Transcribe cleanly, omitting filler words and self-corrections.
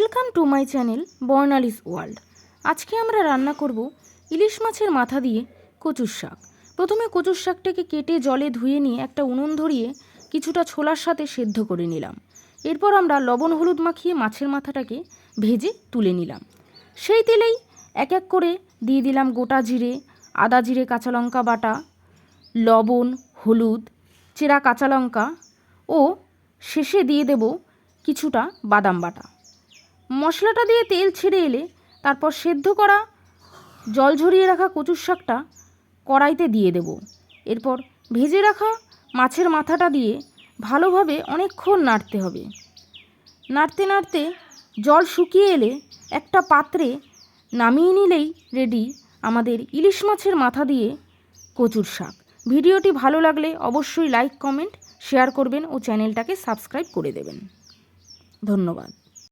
Welcome to my channel Barnali's world. আজকে আমরা রান্না করব ইলিশ মাছের মাথা দিয়ে কচুর শাক। প্রথমে কচুর শাকটাকে কেটে জলে ধুয়ে নিয়ে একটা উনুন ধরিয়ে কিছুটা ছোলার সাথে সেদ্ধ করে নিলাম। এরপর আমরা লবণ হলুদ মাখিয়ে মাছের মাথাটাকে ভেজে তুলে নিলাম। সেই তেলেই এক এক করে দিয়ে দিলাম গোটা জিরে, আদা জিরে কাঁচা লঙ্কা বাটা, লবণ, হলুদ, চেরা কাঁচা লঙ্কা ও শেষে দিয়ে দেব কিছুটা বাদাম বাটা। মশলাটা দিয়ে তেল ছেড়ে এলে তারপর সেদ্ধ করা জল ঝরিয়ে রাখা কচুর শাকটা কড়াইতে দিয়ে দেব। এরপর ভেজে রাখা মাছের মাথাটা দিয়ে ভালোভাবে অনেকক্ষণ নাড়তে হবে। নাড়তে নাড়তে জল শুকিয়ে এলে একটা পাত্রে নামিয়ে নিলেই রেডি আমাদের ইলিশ মাছের মাথা দিয়ে কচুর শাক। ভিডিওটি ভালো লাগলে অবশ্যই লাইক, কমেন্ট, শেয়ার করবেন ও চ্যানেলটাকে সাবস্ক্রাইব করে দেবেন। ধন্যবাদ।